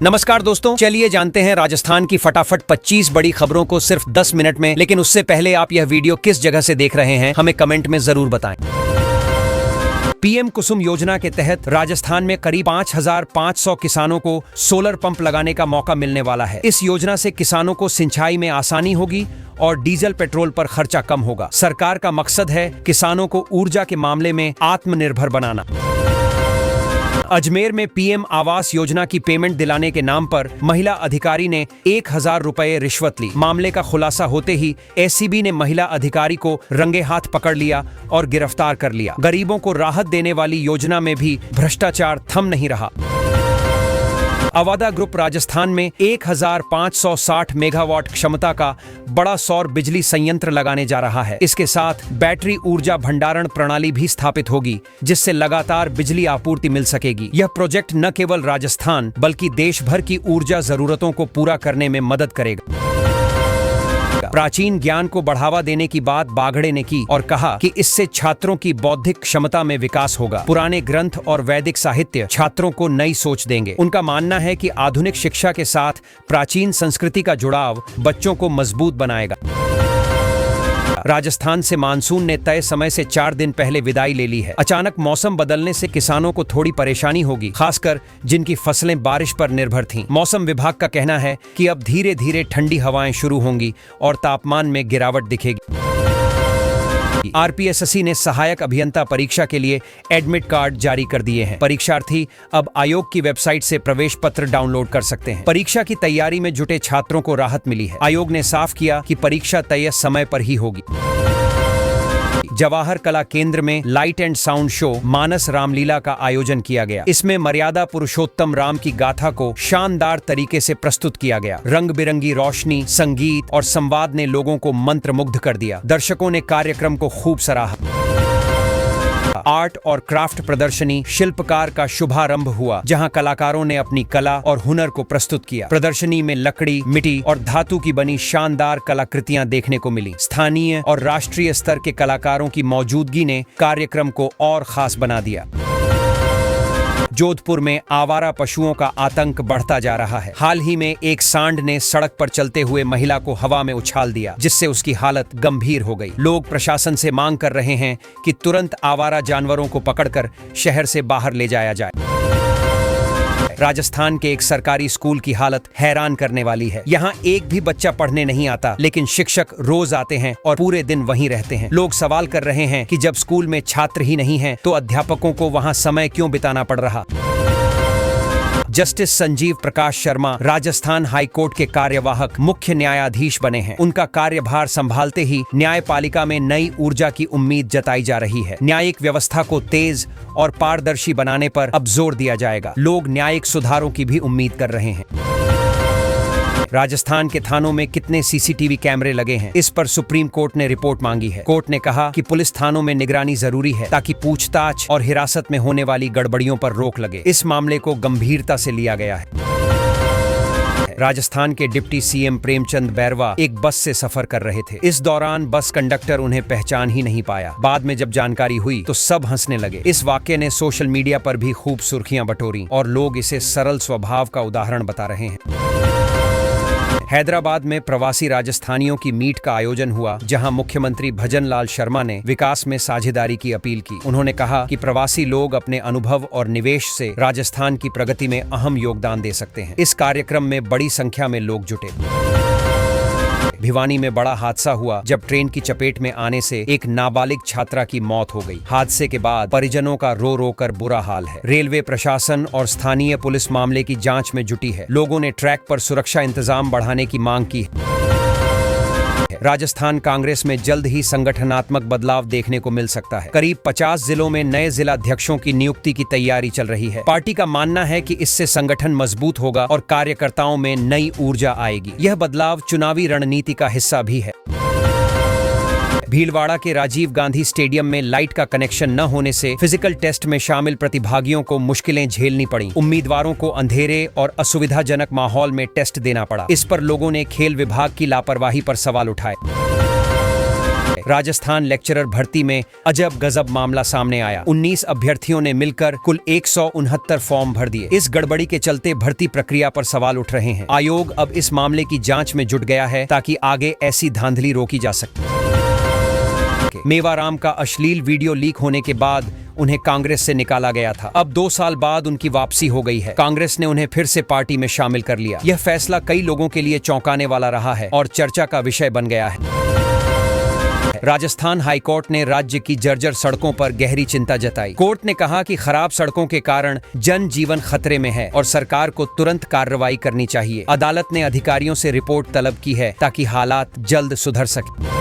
नमस्कार दोस्तों, चलिए जानते हैं राजस्थान की फटाफट 25 बड़ी खबरों को सिर्फ 10 मिनट में। लेकिन उससे पहले आप यह वीडियो किस जगह से देख रहे हैं हमें कमेंट में जरूर बताएं। पीएम कुसुम योजना के तहत राजस्थान में करीब 5,500 किसानों को सोलर पंप लगाने का मौका मिलने वाला है। इस योजना से किसानों को सिंचाई में आसानी होगी और डीजल पेट्रोल पर खर्चा कम होगा। सरकार का मकसद है किसानों को ऊर्जा के मामले में आत्मनिर्भर बनाना। अजमेर में पीएम आवास योजना की पेमेंट दिलाने के नाम पर महिला अधिकारी ने 1,000 रुपए रिश्वत ली। मामले का खुलासा होते ही एसीबी ने महिला अधिकारी को रंगे हाथ पकड़ लिया और गिरफ्तार कर लिया। गरीबों को राहत देने वाली योजना में भी भ्रष्टाचार थम नहीं रहा। अवादा ग्रुप राजस्थान में 1,560 मेगावाट क्षमता का बड़ा सौर बिजली संयंत्र लगाने जा रहा है। इसके साथ बैटरी ऊर्जा भंडारण प्रणाली भी स्थापित होगी, जिससे लगातार बिजली आपूर्ति मिल सकेगी। यह प्रोजेक्ट न केवल राजस्थान बल्कि देश भर की ऊर्जा जरूरतों को पूरा करने में मदद करेगा। प्राचीन ज्ञान को बढ़ावा देने की बात बागड़े ने की और कहा कि इससे छात्रों की बौद्धिक क्षमता में विकास होगा। पुराने ग्रंथ और वैदिक साहित्य छात्रों को नई सोच देंगे। उनका मानना है कि आधुनिक शिक्षा के साथ प्राचीन संस्कृति का जुड़ाव बच्चों को मजबूत बनाएगा। राजस्थान से मानसून ने तय समय से 4 दिन पहले विदाई ले ली है। अचानक मौसम बदलने से किसानों को थोड़ी परेशानी होगी, खासकर जिनकी फसलें बारिश पर निर्भर थीं। मौसम विभाग का कहना है कि अब धीरे धीरे ठंडी हवाएं शुरू होंगी और तापमान में गिरावट दिखेगी। आरपीएसएससी ने सहायक अभियंता परीक्षा के लिए एडमिट कार्ड जारी कर दिए हैं। परीक्षार्थी अब आयोग की वेबसाइट से प्रवेश पत्र डाउनलोड कर सकते हैं। परीक्षा की तैयारी में जुटे छात्रों को राहत मिली है। आयोग ने साफ किया कि परीक्षा तय समय पर ही होगी। जवाहर कला केंद्र में लाइट एंड साउंड शो मानस रामलीला का आयोजन किया गया। इसमें मर्यादा पुरुषोत्तम राम की गाथा को शानदार तरीके से प्रस्तुत किया गया। रंग बिरंगी रोशनी, संगीत और संवाद ने लोगों को मंत्रमुग्ध कर दिया। दर्शकों ने कार्यक्रम को खूब सराहा। आर्ट और क्राफ्ट प्रदर्शनी शिल्पकार का शुभारंभ हुआ, जहां कलाकारों ने अपनी कला और हुनर को प्रस्तुत किया। प्रदर्शनी में लकड़ी, मिट्टी और धातु की बनी शानदार कलाकृतियां देखने को मिली। स्थानीय और राष्ट्रीय स्तर के कलाकारों की मौजूदगी ने कार्यक्रम को और खास बना दिया। जोधपुर में आवारा पशुओं का आतंक बढ़ता जा रहा है। हाल ही में एक सांड ने सड़क पर चलते हुए महिला को हवा में उछाल दिया, जिससे उसकी हालत गंभीर हो गई। लोग प्रशासन से मांग कर रहे हैं कि तुरंत आवारा जानवरों को पकड़कर शहर से बाहर ले जाया जाए। राजस्थान के एक सरकारी स्कूल की हालत हैरान करने वाली है। यहाँ एक भी बच्चा पढ़ने नहीं आता, लेकिन शिक्षक रोज आते हैं और पूरे दिन वहीं रहते हैं। लोग सवाल कर रहे हैं कि जब स्कूल में छात्र ही नहीं हैं, तो अध्यापकों को वहाँ समय क्यों बिताना पड़ रहा। Justice Sanjeev Prakash Sharma Rajasthan high court के कार्यवाहक मुख्य न्यायाधीश बने हैं। उनका कार्यभार संभालते ही न्यायपालिका में नई ऊर्जा की उम्मीद जताई जा रही है। न्यायिक व्यवस्था को तेज और पारदर्शी बनाने पर अब जोर दिया जाएगा। लोग न्यायिक सुधारों की भी उम्मीद कर रहे हैं। राजस्थान के थानों में कितने सीसीटीवी कैमरे लगे हैं, इस पर सुप्रीम कोर्ट ने रिपोर्ट मांगी है। कोर्ट ने कहा कि पुलिस थानों में निगरानी जरूरी है, ताकि पूछताछ और हिरासत में होने वाली गड़बड़ियों पर रोक लगे। इस मामले को गंभीरता से लिया गया है। राजस्थान के डिप्टी सीएम प्रेमचंद बैरवा एक बस से सफर कर रहे थे। इस दौरान बस कंडक्टर उन्हें पहचान ही नहीं पाया। बाद में जब जानकारी हुई तो सब हंसने लगे। इस वाक्य ने सोशल मीडिया पर भी खूब सुर्खियां बटोरी और लोग इसे सरल स्वभाव का उदाहरण बता रहे हैं। हैदराबाद में प्रवासी राजस्थानियों की मीट का आयोजन हुआ, जहां मुख्यमंत्री भजन लाल शर्मा ने विकास में साझेदारी की अपील की। उन्होंने कहा कि प्रवासी लोग अपने अनुभव और निवेश से राजस्थान की प्रगति में अहम योगदान दे सकते हैं। इस कार्यक्रम में बड़ी संख्या में लोग जुटे। भिवानी में बड़ा हादसा हुआ, जब ट्रेन की चपेट में आने से एक नाबालिग छात्रा की मौत हो गई। हादसे के बाद परिजनों का रो रो कर बुरा हाल है। रेलवे प्रशासन और स्थानीय पुलिस मामले की जांच में जुटी है। लोगों ने ट्रैक पर सुरक्षा इंतजाम बढ़ाने की मांग की है। राजस्थान कांग्रेस में जल्द ही संगठनात्मक बदलाव देखने को मिल सकता है। करीब 50 जिलों में नए जिलाध्यक्षों की नियुक्ति की तैयारी चल रही है। पार्टी का मानना है कि इससे संगठन मजबूत होगा और कार्यकर्ताओं में नई ऊर्जा आएगी। यह बदलाव चुनावी रणनीति का हिस्सा भी है। भीलवाड़ा के राजीव गांधी स्टेडियम में लाइट का कनेक्शन न होने से फिजिकल टेस्ट में शामिल प्रतिभागियों को मुश्किलें झेलनी पड़ी। उम्मीदवारों को अंधेरे और असुविधाजनक माहौल में टेस्ट देना पड़ा। इस पर लोगों ने खेल विभाग की लापरवाही पर सवाल उठाए। राजस्थान लेक्चरर भर्ती में अजब गजब मामला सामने आया। 19 अभ्यर्थियों ने मिलकर कुल 169 फॉर्म भर दिए। इस गड़बड़ी के चलते भर्ती प्रक्रिया पर सवाल उठ रहे हैं। आयोग अब इस मामले की जांच में जुट गया है ताकि आगे ऐसी धांधली रोकी जा सके। मेवाराम का अश्लील वीडियो लीक होने के बाद उन्हें कांग्रेस से निकाला गया था। अब 2 साल बाद उनकी वापसी हो गई है। कांग्रेस ने उन्हें फिर से पार्टी में शामिल कर लिया। यह फैसला कई लोगों के लिए चौंकाने वाला रहा है और चर्चा का विषय बन गया है। राजस्थान हाईकोर्ट ने राज्य की जर्जर सड़कों पर गहरी चिंता जताई। कोर्ट ने कहा कि खराब सड़कों के कारण जन जीवन खतरे में है और सरकार को तुरंत कार्रवाई करनी चाहिए। अदालत ने अधिकारियों से रिपोर्ट तलब की है ताकि हालात जल्द सुधर सके।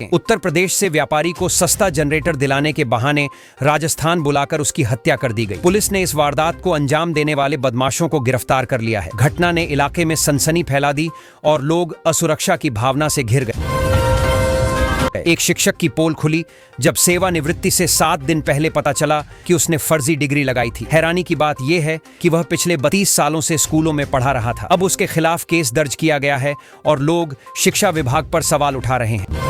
उत्तर प्रदेश से व्यापारी को सस्ता जनरेटर दिलाने के बहाने राजस्थान बुलाकर उसकी हत्या कर दी गई। पुलिस ने इस वारदात को अंजाम देने वाले बदमाशों को गिरफ्तार कर लिया है। घटना ने इलाके में सनसनी फैला दी और लोग असुरक्षा की भावना से घिर गए। एक शिक्षक की पोल खुली जब सेवानिवृत्ति से 7 दिन पहले पता चला कि उसने फर्जी डिग्री लगाई थी। हैरानी की बात यह है कि वह पिछले 32 सालों से स्कूलों में पढ़ा रहा था। अब उसके खिलाफ केस दर्ज किया गया है और लोग शिक्षा विभाग पर सवाल उठा रहे हैं।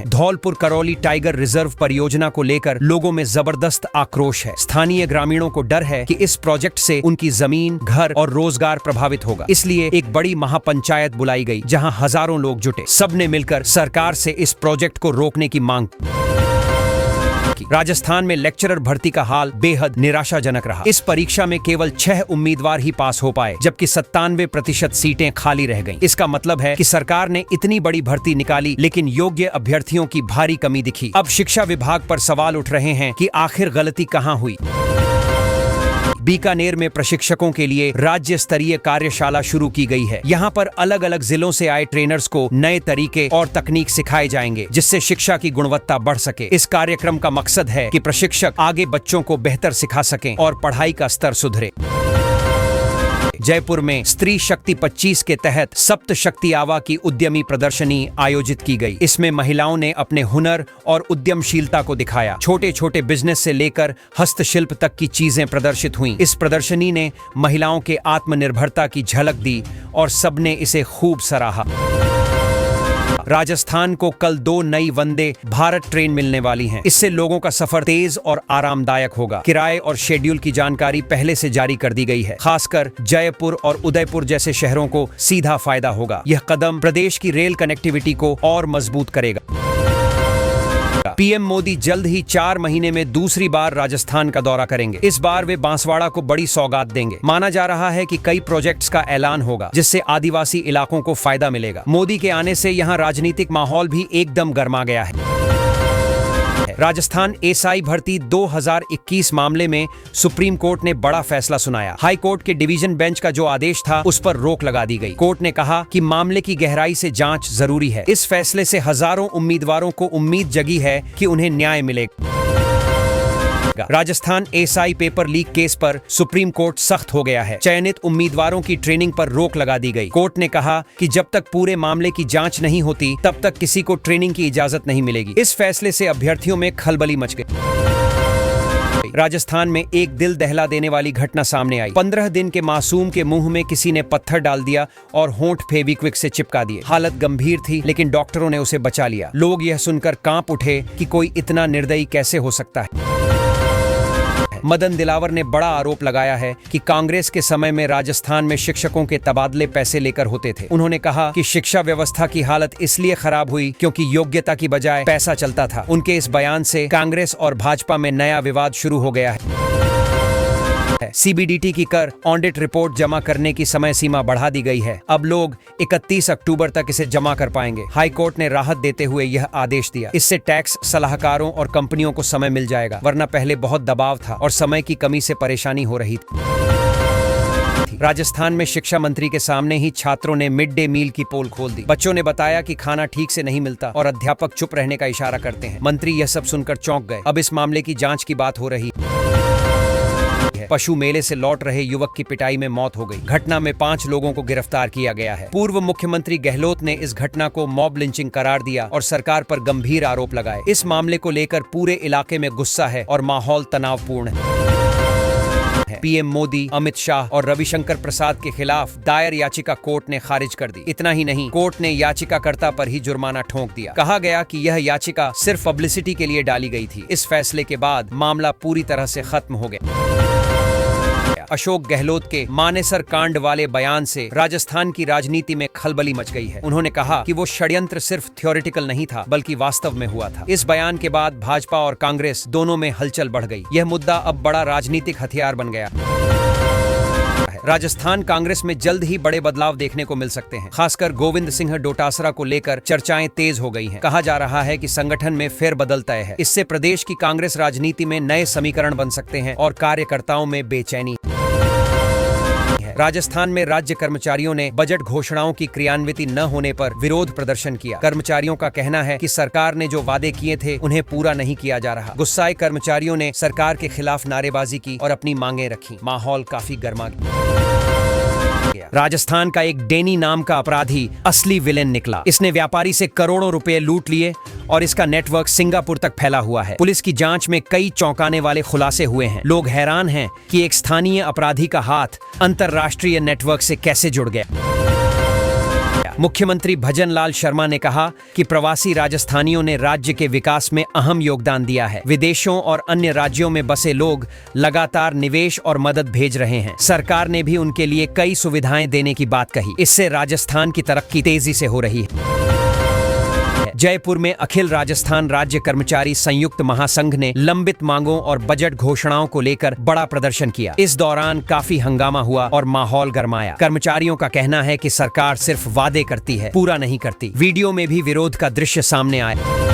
धौलपुर करौली टाइगर रिजर्व परियोजना को लेकर लोगों में जबरदस्त आक्रोश है। स्थानीय ग्रामीणों को डर है कि इस प्रोजेक्ट से उनकी जमीन, घर और रोजगार प्रभावित होगा। इसलिए एक बड़ी महापंचायत बुलाई गई जहां हजारों लोग जुटे। सबने मिलकर सरकार से इस प्रोजेक्ट को रोकने की मांग की। राजस्थान में लेक्चरर भर्ती का हाल बेहद निराशाजनक रहा। इस परीक्षा में केवल 6 उम्मीदवार ही पास हो पाए, जबकि 97% सीटें खाली रह गईं। इसका मतलब है कि सरकार ने इतनी बड़ी भर्ती निकाली लेकिन योग्य अभ्यर्थियों की भारी कमी दिखी। अब शिक्षा विभाग पर सवाल उठ रहे हैं कि आखिर गलती कहां हुई। बीकानेर में प्रशिक्षकों के लिए राज्य स्तरीय कार्यशाला शुरू की गई है। यहाँ पर अलग अलग जिलों से आए ट्रेनर्स को नए तरीके और तकनीक सिखाए जाएंगे जिससे शिक्षा की गुणवत्ता बढ़ सके। इस कार्यक्रम का मकसद है कि प्रशिक्षक आगे बच्चों को बेहतर सिखा सकें और पढ़ाई का स्तर सुधरे। जयपुर में स्त्री शक्ति 25 के तहत सप्त शक्ति आवा की उद्यमी प्रदर्शनी आयोजित की गई। इसमें महिलाओं ने अपने हुनर और उद्यमशीलता को दिखाया। छोटे छोटे बिजनेस से लेकर हस्तशिल्प तक की चीजें प्रदर्शित हुईं। इस प्रदर्शनी ने महिलाओं के आत्मनिर्भरता की झलक दी और सबने इसे खूब सराहा। राजस्थान को कल 2 नई वंदे भारत ट्रेन मिलने वाली हैं। इससे लोगों का सफर तेज और आरामदायक होगा। किराए और शेड्यूल की जानकारी पहले से जारी कर दी गई है। खासकर जयपुर और उदयपुर जैसे शहरों को सीधा फायदा होगा। यह कदम प्रदेश की रेल कनेक्टिविटी को और मजबूत करेगा। पीएम मोदी जल्द ही 4 महीने में दूसरी बार राजस्थान का दौरा करेंगे। इस बार वे बांसवाड़ा को बड़ी सौगात देंगे। माना जा रहा है कि कई प्रोजेक्ट्स का ऐलान होगा जिससे आदिवासी इलाकों को फायदा मिलेगा। मोदी के आने से यहां राजनीतिक माहौल भी एकदम गर्मा गया है। राजस्थान एसआई भर्ती 2021 मामले में सुप्रीम कोर्ट ने बड़ा फैसला सुनाया। हाई कोर्ट के डिवीजन बेंच का जो आदेश था उस पर रोक लगा दी गई। कोर्ट ने कहा कि मामले की गहराई से जांच जरूरी है। इस फैसले से हजारों उम्मीदवारों को उम्मीद जगी है कि उन्हें न्याय मिलेगा। Rajasthan SI paper leak case पर सुप्रीम कोर्ट सख्त हो गया है। चयनित उम्मीदवारों की ट्रेनिंग पर रोक लगा दी गई। कोर्ट ने कहा कि जब तक पूरे मामले की जांच नहीं होती तब तक किसी को ट्रेनिंग की इजाजत नहीं मिलेगी। इस फैसले से अभ्यर्थियों में खलबली मच गई। राजस्थान में एक दिल दहला देने वाली घटना सामने आई। 15 दिन के मासूम के मुंह में किसी ने पत्थर डाल दिया और होंठ फेविक्विक से चिपका दिए। हालत गंभीर थी लेकिन डॉक्टरों ने उसे बचा लिया। लोग यह सुनकर कांप उठे कि कोई इतना निर्दयी कैसे हो सकता है। मदन दिलावर ने बड़ा आरोप लगाया है कि कांग्रेस के समय में राजस्थान में शिक्षकों के तबादले पैसे लेकर होते थे। उन्होंने कहा कि शिक्षा व्यवस्था की हालत इसलिए खराब हुई क्योंकि योग्यता की बजाय पैसा चलता था। उनके इस बयान से कांग्रेस और भाजपा में नया विवाद शुरू हो गया है। सीबीडीटी की कर ऑडिट रिपोर्ट जमा करने की समय सीमा बढ़ा दी गई है। अब लोग 31 अक्टूबर तक इसे जमा कर पाएंगे। हाई कोर्ट ने राहत देते हुए यह आदेश दिया। इससे टैक्स सलाहकारों और कंपनियों को समय मिल जाएगा, वरना पहले बहुत दबाव था और समय की कमी से परेशानी हो रही थी। राजस्थान में शिक्षा मंत्री के सामने ही छात्रों ने मिड डे मील की पोल खोल दी। बच्चों ने बताया कि खाना ठीक से नहीं मिलता और अध्यापक चुप रहने का इशारा करते हैं। मंत्री यह सब सुनकर चौंक गए। अब इस मामले की जांच की बात हो रही है। पशु मेले से लौट रहे युवक की पिटाई में मौत हो गई। घटना में 5 लोगों को गिरफ्तार किया गया है। पूर्व मुख्यमंत्री गहलोत ने इस घटना को मॉब लिंचिंग करार दिया और सरकार पर गंभीर आरोप लगाए। इस मामले को लेकर पूरे इलाके में गुस्सा है और माहौल तनावपूर्ण है। है। पीएम मोदी, अमित शाह और रविशंकर प्रसाद के खिलाफ दायर याचिका कोर्ट ने खारिज कर दी। इतना ही नहीं, कोर्ट ने याचिकाकर्ता पर ही जुर्माना ठोक दिया। कहा गया कि यह याचिका सिर्फ पब्लिसिटी के लिए डाली गई थी। इस फैसले के बाद मामला पूरी तरह से खत्म हो गया। अशोक गहलोत के मानेसर कांड वाले बयान से राजस्थान की राजनीति में खलबली मच गई है। उन्होंने कहा कि वो षड्यंत्र सिर्फ थ्योरेटिकल नहीं था, बल्कि वास्तव में हुआ था। इस बयान के बाद भाजपा और कांग्रेस दोनों में हलचल बढ़ गई। यह मुद्दा अब बड़ा राजनीतिक हथियार बन गया। राजस्थान कांग्रेस में जल्द ही बड़े बदलाव देखने को मिल सकते हैं। खासकर गोविंद सिंह डोटासरा को लेकर चर्चाएं तेज हो गई हैं। कहा जा रहा है कि संगठन में फेरबदल तय है। इससे प्रदेश की कांग्रेस राजनीति में नए समीकरण बन सकते हैं और कार्यकर्ताओं में बेचैनी। राजस्थान में राज्य कर्मचारियों ने बजट घोषणाओं की क्रियान्विति न होने पर विरोध प्रदर्शन किया। कर्मचारियों का कहना है कि सरकार ने जो वादे किए थे उन्हें पूरा नहीं किया जा रहा। गुस्साए कर्मचारियों ने सरकार के खिलाफ नारेबाजी की और अपनी मांगें रखी। माहौल काफी गर्मा गया। राजस्थान का एक डेनी नाम का अपराधी असली विलेन निकला। इसने व्यापारी से करोड़ों रुपए लूट लिए और इसका नेटवर्क सिंगापुर तक फैला हुआ है। पुलिस की जांच में कई चौंकाने वाले खुलासे हुए हैं। लोग हैरान हैं कि एक स्थानीय अपराधी का हाथ अंतरराष्ट्रीय नेटवर्क से कैसे जुड़ गया। मुख्यमंत्री भजन लाल शर्मा ने कहा कि प्रवासी राजस्थानियों ने राज्य के विकास में अहम योगदान दिया है। विदेशों और अन्य राज्यों में बसे लोग लगातार निवेश और मदद भेज रहे हैं। सरकार ने भी उनके लिए कई सुविधाएं देने की बात कही। इससे राजस्थान की तरक्की तेजी से हो रही है। जयपुर में अखिल राजस्थान राज्य कर्मचारी संयुक्त महासंघ ने लंबित मांगों और बजट घोषणाओं को लेकर बड़ा प्रदर्शन किया। इस दौरान काफी हंगामा हुआ और माहौल गरमाया। कर्मचारियों का कहना है कि सरकार सिर्फ वादे करती है, पूरा नहीं करती। वीडियो में भी विरोध का दृश्य सामने आया।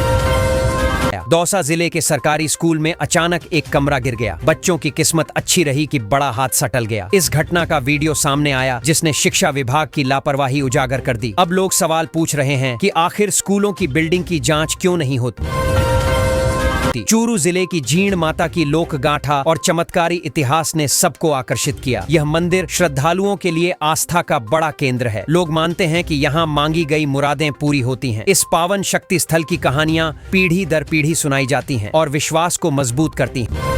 दौसा जिले के सरकारी स्कूल में अचानक एक कमरा गिर गया। बच्चों की किस्मत अच्छी रही कि बड़ा हादसा टल गया। इस घटना का वीडियो सामने आया जिसने शिक्षा विभाग की लापरवाही उजागर कर दी। अब लोग सवाल पूछ रहे हैं कि आखिर स्कूलों की बिल्डिंग की जांच क्यों नहीं होती। चूरू जिले की जीण माता की लोक गाथा और चमत्कारी इतिहास ने सबको आकर्षित किया। यह मंदिर श्रद्धालुओं के लिए आस्था का बड़ा केंद्र है। लोग मानते हैं कि यहाँ मांगी गई मुरादें पूरी होती हैं। इस पावन शक्ति स्थल की कहानियां पीढ़ी दर पीढ़ी सुनाई जाती हैं और विश्वास को मजबूत करती हैं।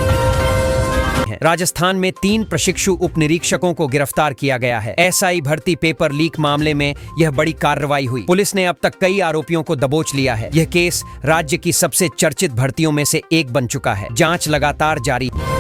राजस्थान में 3 प्रशिक्षु उप निरीक्षकों को गिरफ्तार किया गया है। एसआई भर्ती पेपर लीक मामले में यह बड़ी कार्रवाई हुई। पुलिस ने अब तक कई आरोपियों को दबोच लिया है। यह केस राज्य की सबसे चर्चित भर्तियों में से एक बन चुका है। जांच लगातार जारी है।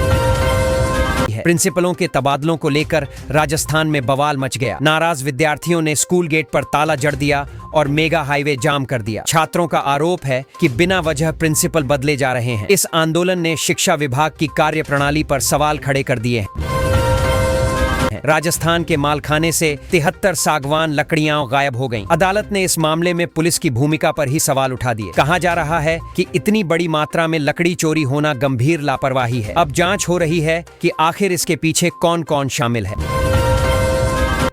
प्रिंसिपलों के तबादलों को लेकर राजस्थान में बवाल मच गया। नाराज विद्यार्थियों ने स्कूल गेट पर ताला जड़ दिया और मेगा हाईवे जाम कर दिया। छात्रों का आरोप है कि बिना वजह प्रिंसिपल बदले जा रहे हैं। इस आंदोलन ने शिक्षा विभाग की कार्यप्रणाली पर सवाल खड़े कर दिए हैं। राजस्थान के मालखाने से 73 सागवान लकड़ियां गायब हो गईं। अदालत ने इस मामले में पुलिस की भूमिका पर ही सवाल उठा दिए। कहा जा रहा है कि इतनी बड़ी मात्रा में लकड़ी चोरी होना गंभीर लापरवाही है। अब जांच हो रही है कि आखिर इसके पीछे कौन कौन शामिल है।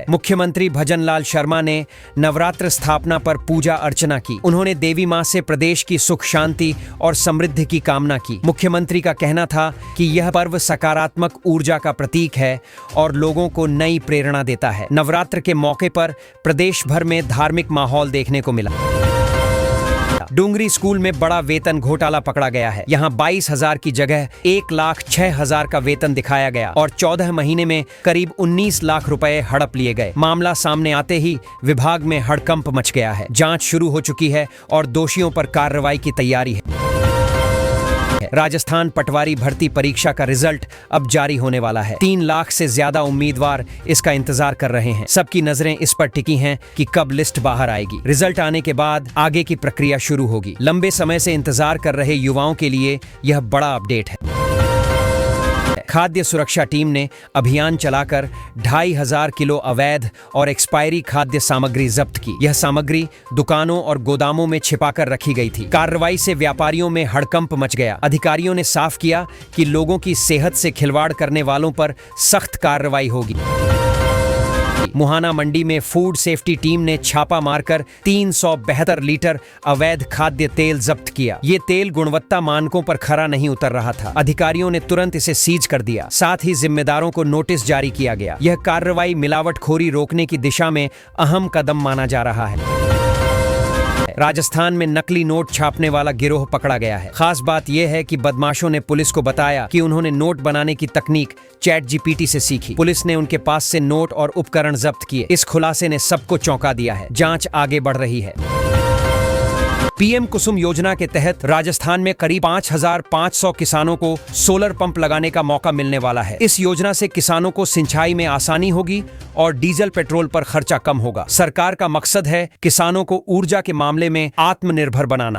मुख्यमंत्री भजन लाल शर्मा ने नवरात्र स्थापना पर पूजा अर्चना की। उन्होंने देवी मां से प्रदेश की सुख शांति और समृद्धि की कामना की। मुख्यमंत्री का कहना था कि यह पर्व सकारात्मक ऊर्जा का प्रतीक है और लोगों को नई प्रेरणा देता है। नवरात्र के मौके पर प्रदेश भर में धार्मिक माहौल देखने को मिला। डूंगरी स्कूल में बड़ा वेतन घोटाला पकड़ा गया है। यहाँ 22,000 की जगह 1,06,000 का वेतन दिखाया गया और 14 महीने में करीब 19 लाख रुपए हड़प लिए गए। मामला सामने आते ही विभाग में हड़कंप मच गया है। जांच शुरू हो चुकी है और दोषियों पर कार्रवाई की तैयारी है। राजस्थान पटवारी भर्ती परीक्षा का रिजल्ट अब जारी होने वाला है। 3 लाख से ज्यादा उम्मीदवार इसका इंतजार कर रहे हैं। सबकी नजरें इस पर टिकी हैं कि कब लिस्ट बाहर आएगी। रिजल्ट आने के बाद आगे की प्रक्रिया शुरू होगी। लंबे समय से इंतजार कर रहे युवाओं के लिए यह बड़ा अपडेट है। खाद्य सुरक्षा टीम ने अभियान चलाकर 2,500 किलो अवैध और एक्सपायरी खाद्य सामग्री जब्त की। यह सामग्री दुकानों और गोदामों में छिपाकर रखी गई थी। कार्रवाई से व्यापारियों में हड़कंप मच गया। अधिकारियों ने साफ किया कि लोगों की सेहत से खिलवाड़ करने वालों पर सख्त कार्रवाई होगी। मुहाना मंडी में फूड सेफ्टी टीम ने छापा मारकर 372 लीटर अवैध खाद्य तेल जब्त किया। ये तेल गुणवत्ता मानकों पर खरा नहीं उतर रहा था। अधिकारियों ने तुरंत इसे सीज कर दिया। साथ ही जिम्मेदारों को नोटिस जारी किया गया। यह कार्रवाई मिलावटखोरी रोकने की दिशा में अहम कदम माना जा रहा है। है। राजस्थान में नकली नोट छापने वाला गिरोह पकड़ा गया है। खास बात यह है कि बदमाशों ने पुलिस को बताया कि उन्होंने नोट बनाने की तकनीक ChatGPT से सीखी। पुलिस ने उनके पास से नोट और उपकरण जब्त किए। इस खुलासे ने सबको चौंका दिया है। जांच आगे बढ़ रही है। पीएम कुसुम योजना के तहत राजस्थान में करीब 5,500 किसानों को सोलर पंप लगाने का मौका मिलने वाला है। इस योजना से किसानों को सिंचाई में आसानी होगी और डीजल पेट्रोल पर खर्चा कम होगा। सरकार का मकसद है किसानों को ऊर्जा के मामले में आत्मनिर्भर बनाना।